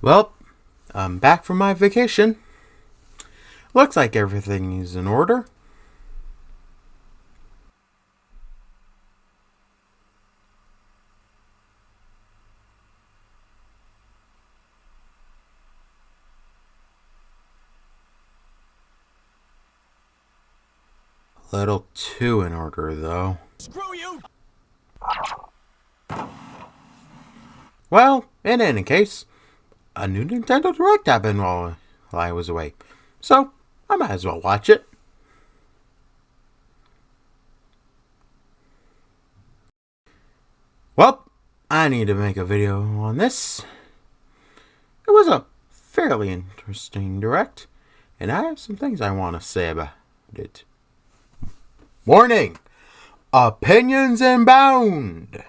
Well, I'm back from my vacation. Looks like everything is in order. A little too in order, though. Screw you! Well, in any case, a new Nintendo Direct happened while I was away. So, I might as well watch it. Well, I need to make a video on this. It was a fairly interesting Direct, and I have some things I want to say about it. Warning! Opinions inbound!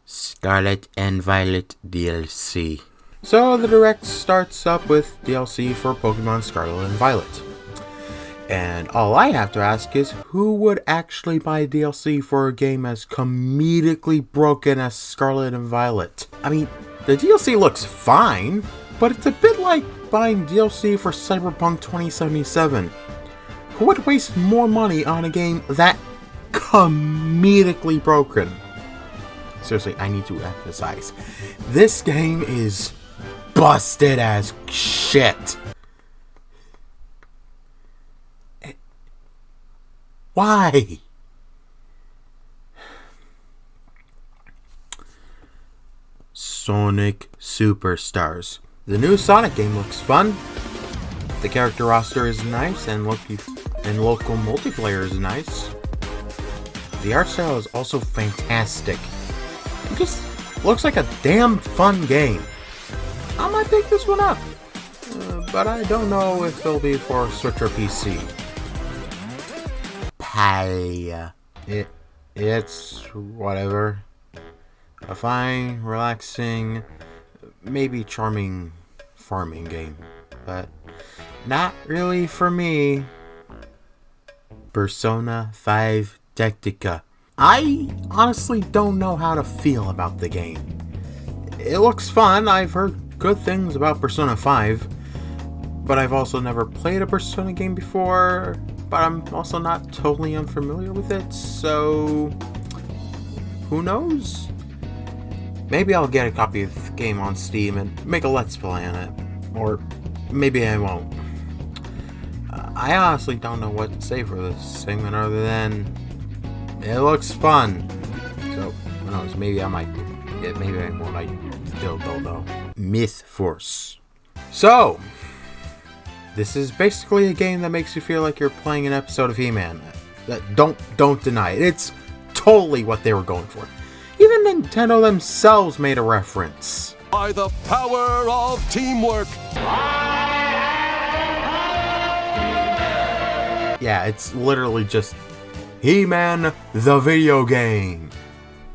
Scarlet and Violet DLC. So the Direct starts up with DLC for Pokemon Scarlet and Violet. And all I have to ask is, who would actually buy DLC for a game as comedically broken as Scarlet and Violet? I mean, the DLC looks fine, but it's a bit like buying DLC for Cyberpunk 2077. Who would waste more money on a game that comedically broken? Seriously, I need to emphasize, this game is busted as shit. Why? Sonic Superstars. The new Sonic game looks fun. The character roster is nice, and local multiplayer is nice. The art style is also fantastic. It just looks like a damn fun game. I might pick this one up, but I don't know if it'll be for Switch or PC. It's whatever. A fine, relaxing, maybe charming farming game, but not really for me. Persona 5 Tactica. I honestly don't know how to feel about the game. It looks fun. I've heard good things about Persona 5, but I've also never played a Persona game before, but I'm also not totally unfamiliar with it, so who knows? Maybe I'll get a copy of the game on Steam and make a Let's Play on it, or maybe I won't. I honestly don't know what to say for this segment other than it looks fun. So, who knows, maybe I might get, maybe I won't, I still don't know. Myth Force. So, this is basically a game that makes you feel like you're playing an episode of He-Man. Don't deny it. It's totally what they were going for. Even Nintendo themselves made a reference. By the power of teamwork. Yeah, it's literally just He-Man the video game.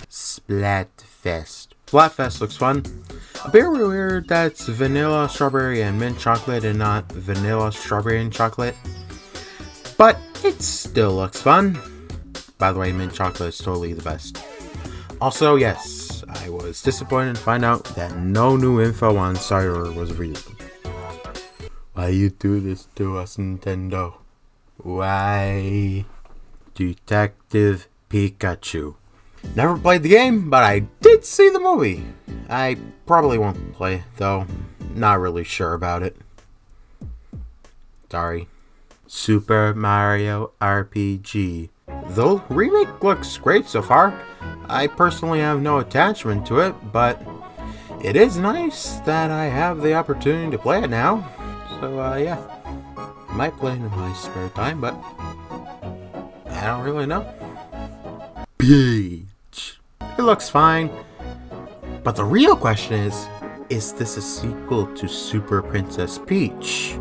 Splatfest. Splatfest looks fun. A bit weird that it's vanilla, strawberry, and mint chocolate and not vanilla, strawberry, and chocolate. But it still looks fun. By the way, mint chocolate is totally the best. Also, yes, I was disappointed to find out that no new info on Cider was revealed. Why you do this to us, Nintendo? Why? Detective Pikachu. Never played the game, but I did see the movie. I probably won't play, though. Not really sure about it. Sorry. Super Mario RPG. The remake looks great so far. I personally have no attachment to it, but it is nice that I have the opportunity to play it now. So, yeah. I might play it in my spare time, but I don't really know. Peach. It looks fine. But the real question is this a sequel to Super Princess Peach?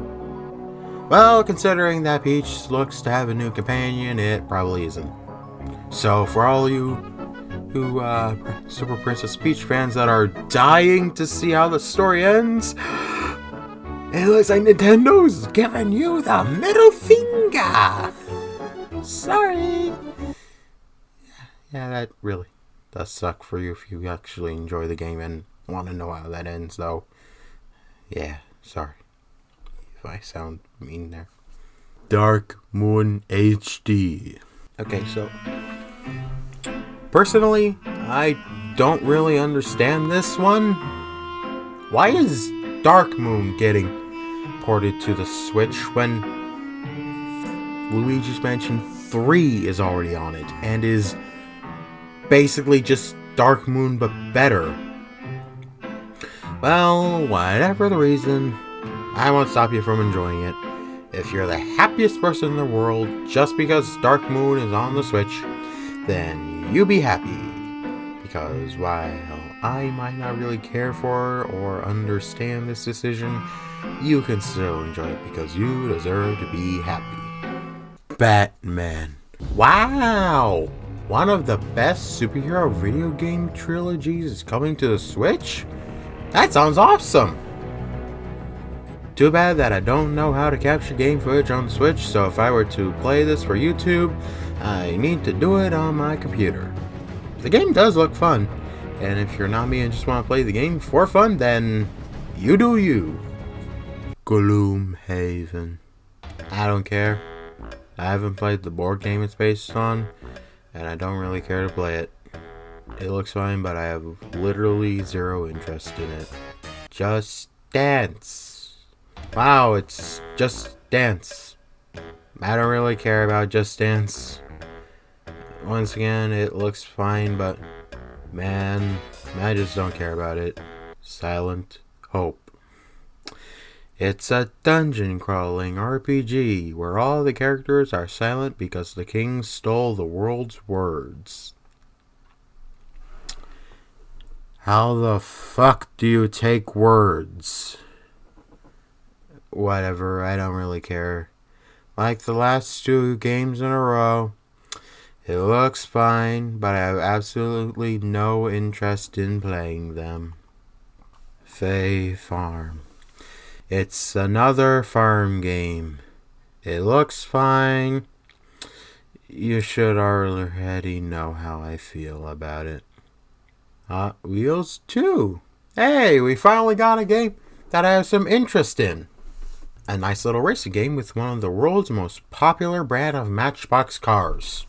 Well, considering that Peach looks to have a new companion, it probably isn't. So for all you who Super Princess Peach fans that are dying to see how the story ends, It looks like Nintendo's giving you the middle finger. Sorry. Yeah, that really does suck for you if you actually enjoy the game and want to know how that ends, though. Yeah, sorry if I sound mean there. Dark Moon HD. Okay, so personally, I don't really understand this one. Why is Dark Moon getting ported to the Switch when Luigi's Mansion 3 is already on it and is basically just Dark Moon but better? Well, whatever the reason, I won't stop you from enjoying it. If you're the happiest person in the world just because Dark Moon is on the Switch, then you be happy. Because while I might not really care for or understand this decision, you can still enjoy it because you deserve to be happy. Batman. Wow! One of the best superhero video game trilogies is coming to the Switch? That sounds awesome! Too bad that I don't know how to capture game footage on the Switch, so if I were to play this for YouTube, I need to do it on my computer. The game does look fun, and if you're not me and just want to play the game for fun, then you do you. Gloomhaven. I don't care. I haven't played the board game it's based on, and I don't really care to play it. It looks fine, but I have literally zero interest in it. Just Dance. Wow, it's Just Dance. I don't really care about Just Dance. Once again, it looks fine, but man, I just don't care about it. Silent Hope. It's a dungeon crawling RPG where all the characters are silent because the king stole the world's words. How the fuck do you take words? Whatever, I don't really care. Like the last 2 games in a row, it looks fine, but I have absolutely no interest in playing them. Fae Farm. It's another farm game. It looks fine. You should already know how I feel about it. Hot Wheels 2. Hey, we finally got a game that I have some interest in. A nice little racing game with one of the world's most popular brand of Matchbox cars.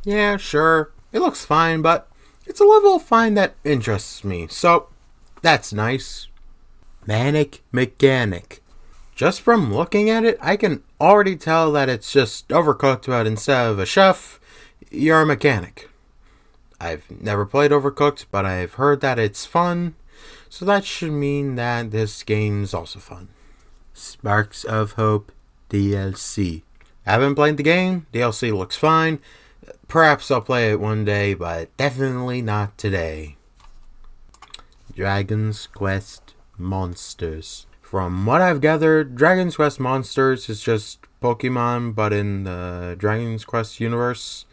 Yeah, sure, it looks fine, but it's a level of fine that interests me, so that's nice. Manic Mechanic. Just from looking at it, I can already tell that it's just Overcooked, but instead of a chef, you're a mechanic. I've never played Overcooked, but I've heard that it's fun, so that should mean that this game's also fun. Sparks of Hope DLC. I haven't played the game, DLC looks fine. Perhaps I'll play it one day, but definitely not today. Dragon's Quest Monsters. From what I've gathered, Dragon's Quest Monsters is just Pokemon, but in the Dragon's Quest universe.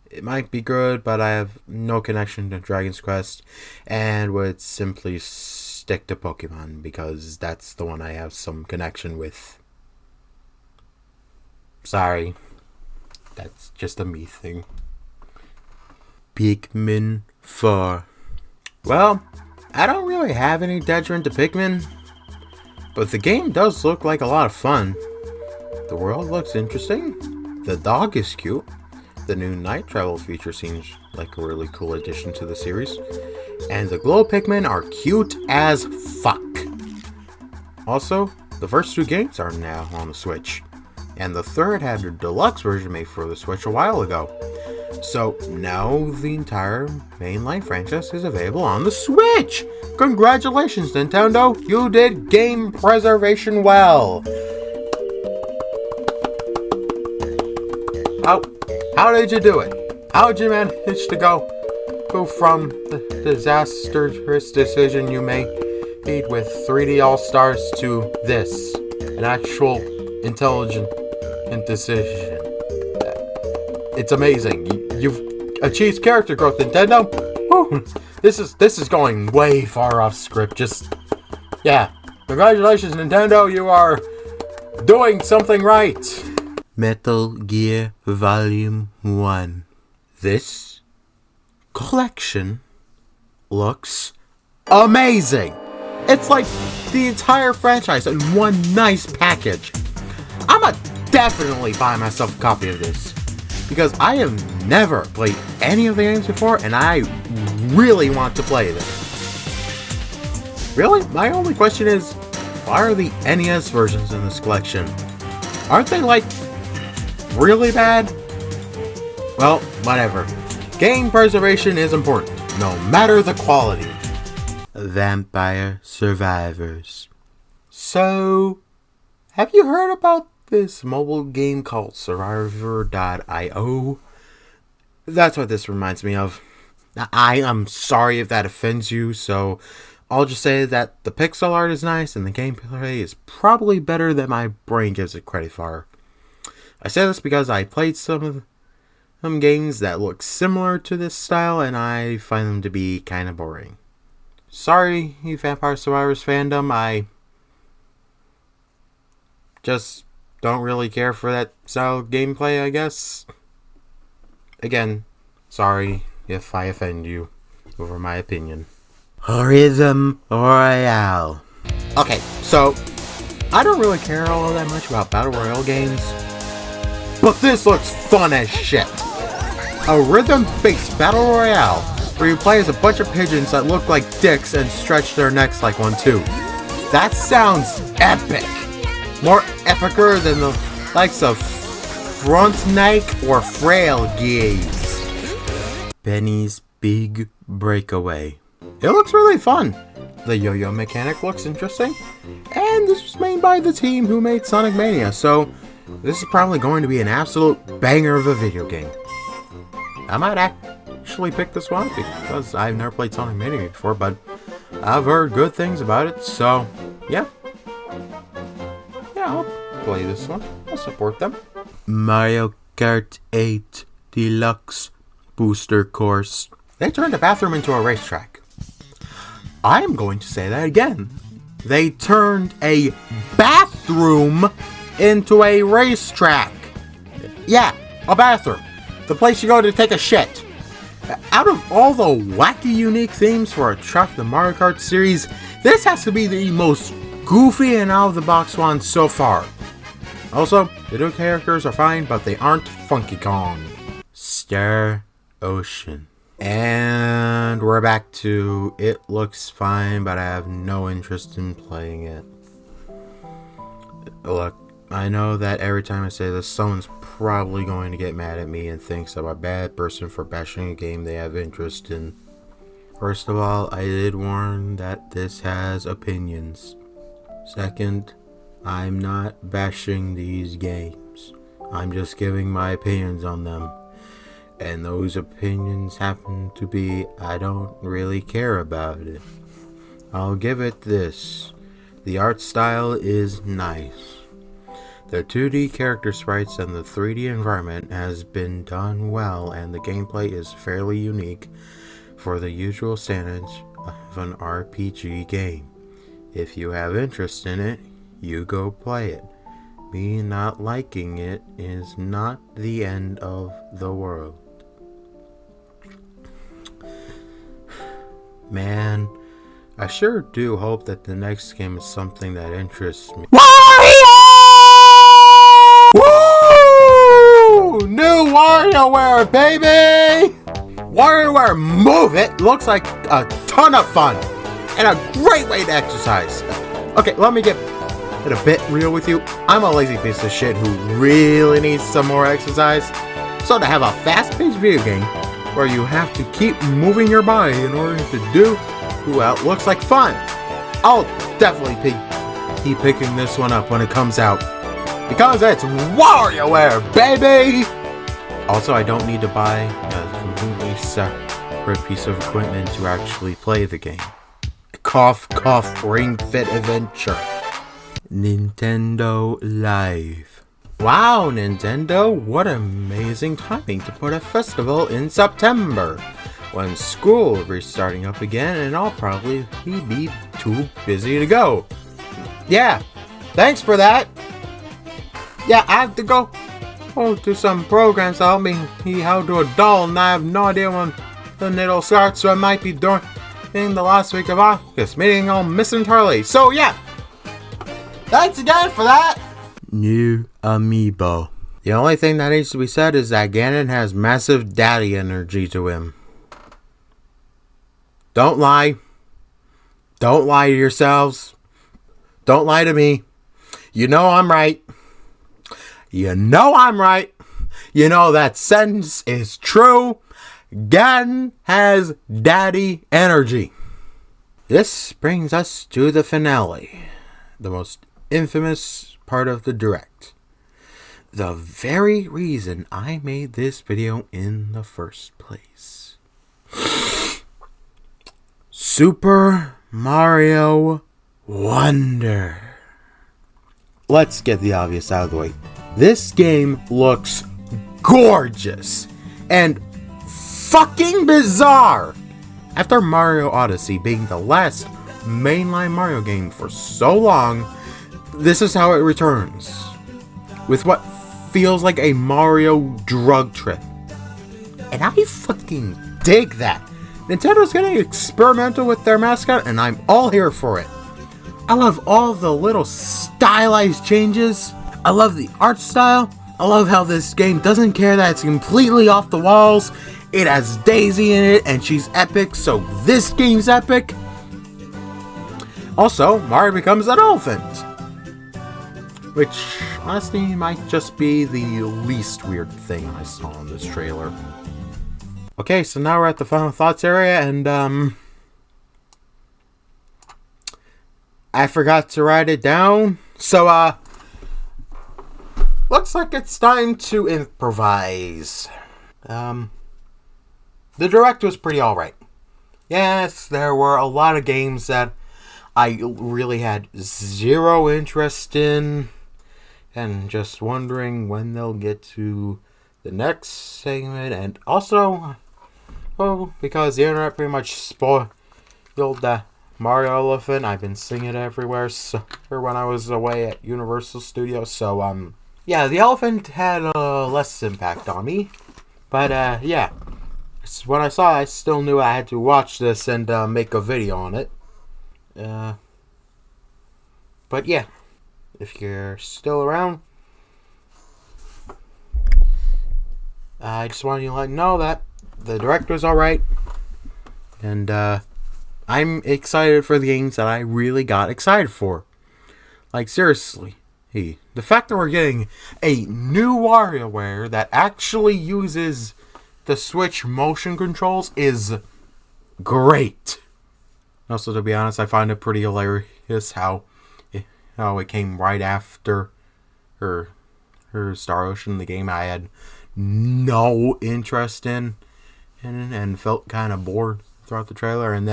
It might be good, but I have no connection to Dragon's Quest, and would simply stick to Pokemon, because that's the one I have some connection with. Sorry. That's just a me thing. Pikmin 4. Well, I don't really have any detriment to Pikmin, but the game does look like a lot of fun. The world looks interesting. The dog is cute. The new night travel feature seems like a really cool addition to the series. And the glow Pikmin are cute as fuck. Also, the first 2 games are now on the Switch. And the third had a deluxe version made for the Switch a while ago. So now the entire mainline franchise is available on the Switch! Congratulations, Nintendo! You did game preservation well! How did you do it? How did you manage to go from the disastrous decision you made with 3D All-Stars to this? An actual intelligent decision. It's amazing. You've achieved character growth, Nintendo. Woo. This is going way far off script. Yeah. Congratulations, Nintendo, you are doing something right. Metal Gear Volume 1. This collection looks amazing. It's like the entire franchise in one nice package. I'ma definitely buy myself a copy of this because I have never played any of the games before and I really want to play them. Really? My only question is, why are the NES versions in this collection? Aren't they like really bad? Well, whatever. Game preservation is important, no matter the quality. Vampire Survivors. So, have you heard about this mobile game called Survivor.io? That's what this reminds me of. I am sorry if that offends you, so I'll just say that the pixel art is nice and the gameplay is probably better than my brain gives it credit for. I say this because I played some games that look similar to this style and I find them to be kind of boring. Sorry, you Vampire Survivors fandom, I just don't really care for that style of gameplay, I guess. Again, sorry if I offend you over my opinion. Rhythm Royale. Okay, so I don't really care all that much about Battle Royale games, but this looks fun as shit. A rhythm-based Battle Royale where you play as a bunch of pigeons that look like dicks and stretch their necks like one too. That sounds epic. More epicer than the likes of Frontnight or Frail Gaze. Benny's Big Breakaway. It looks really fun. The yo-yo mechanic looks interesting. And this was made by the team who made Sonic Mania, so this is probably going to be an absolute banger of a video game. I might actually pick this one up because I've never played Sonic Mania before, but I've heard good things about it, so yeah. Yeah, I'll play this one. I'll support them. Mario Kart 8 Deluxe Booster Course. They turned a bathroom into a racetrack. I'm going to say that again. They turned a bathroom into a racetrack. Yeah, a bathroom. The place you go to take a shit. Out of all the wacky, unique themes for a track in the Mario Kart series, this has to be the most goofy and out-of-the-box one so far. Also, the new characters are fine, but they aren't Funky Kong. Star Ocean. And we're back to it looks fine, but I have no interest in playing it. Look, I know that every time I say this, someone's probably going to get mad at me and thinks I'm a bad person for bashing a game they have interest in. First of all, I did warn that this has opinions. Second, I'm not bashing these games. I'm just giving my opinions on them. And those opinions happen to be, I don't really care about it. I'll give it this. The art style is nice. The 2D character sprites and the 3D environment has been done well, and the gameplay is fairly unique for the usual standards of an RPG game. If you have interest in it, you go play it. Me not liking it is not the end of the world. Man, I sure do hope that the next game is something that interests me. Wario! Woo! New WarioWare, baby! WarioWare Move It looks like a ton of fun and a great way to exercise. Okay, let me get it a bit real with you. I'm a lazy piece of shit who really needs some more exercise. So to have a fast-paced video game where you have to keep moving your body in order to do, well, looks like fun. I'll definitely keep picking this one up when it comes out. Because it's WarioWare, baby! Also, I don't need to buy a completely separate piece of equipment to actually play the game. Cough, cough, Ring Fit Adventure. Nintendo Live. Wow, Nintendo, what amazing timing to put a festival in September, when school will be starting up again and I'll probably be too busy to go. Yeah, thanks for that. Yeah, I have to go to some programs to help me how to adult, and I have no idea when it'll start, so it might be during the last week of August, meaning I'll miss it entirely. So yeah, thanks again for that. New amiibo. The only thing that needs to be said is that Ganon has massive daddy energy to him. Don't lie. Don't lie to yourselves. Don't lie to me. You know I'm right. You know I'm right. You know that sentence is true. Ganon has daddy energy. This brings us to the finale. The most infamous part of the Direct. The very reason I made this video in the first place. Super Mario Wonder. Let's get the obvious out of the way. This game looks gorgeous and fucking bizarre. After Mario Odyssey being the last mainline Mario game for so long, this is how it returns. With what feels like a Mario drug trip. And I fucking dig that. Nintendo's getting experimental with their mascot, and I'm all here for it. I love all the little stylized changes. I love the art style. I love how this game doesn't care that it's completely off the walls. It has Daisy in it, and she's epic, so this game's epic. Also, Mario becomes an elephant. Which, honestly, might just be the least weird thing I saw in this trailer. Okay, so now we're at the final thoughts area, and, I forgot to write it down. So, looks like it's time to improvise. The Direct was pretty alright. Yes, there were a lot of games that I really had zero interest in, and just wondering when they'll get to the next segment, and also, because the internet pretty much spoiled the Mario Elephant. I've been seeing it everywhere, or when I was away at Universal Studios, so, yeah, the elephant had less impact on me, but, yeah, when I saw it, I still knew I had to watch this and, make a video on it, but yeah, if you're still around, I just wanted you to let you know that the Direct was alright, and, I'm excited for the games that I really got excited for. Like, seriously. Hey, the fact that we're getting a new WarioWare that actually uses the Switch motion controls is great. Also, to be honest, I find it pretty hilarious how it came right after her Star Ocean, the game I had no interest in and felt kind of bored throughout the trailer, and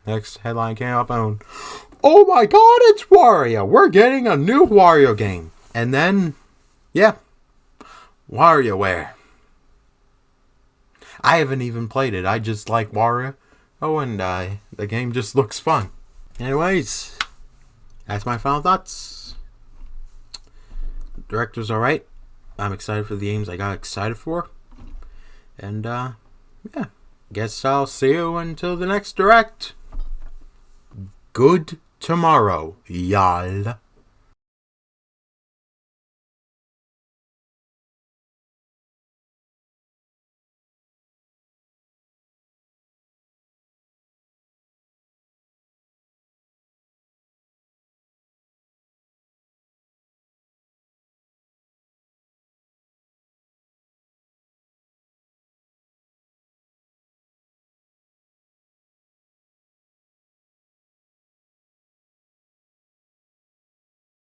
next headline came up and, oh my god, it's Wario! We're getting a new Wario game! And then, yeah, WarioWare. I haven't even played it, I just like Wario. Oh, and the game just looks fun. Anyways, that's my final thoughts. The Direct was alright. I'm excited for the games I got excited for. And, yeah. Guess I'll see you until the next Direct. Good tomorrow, y'all.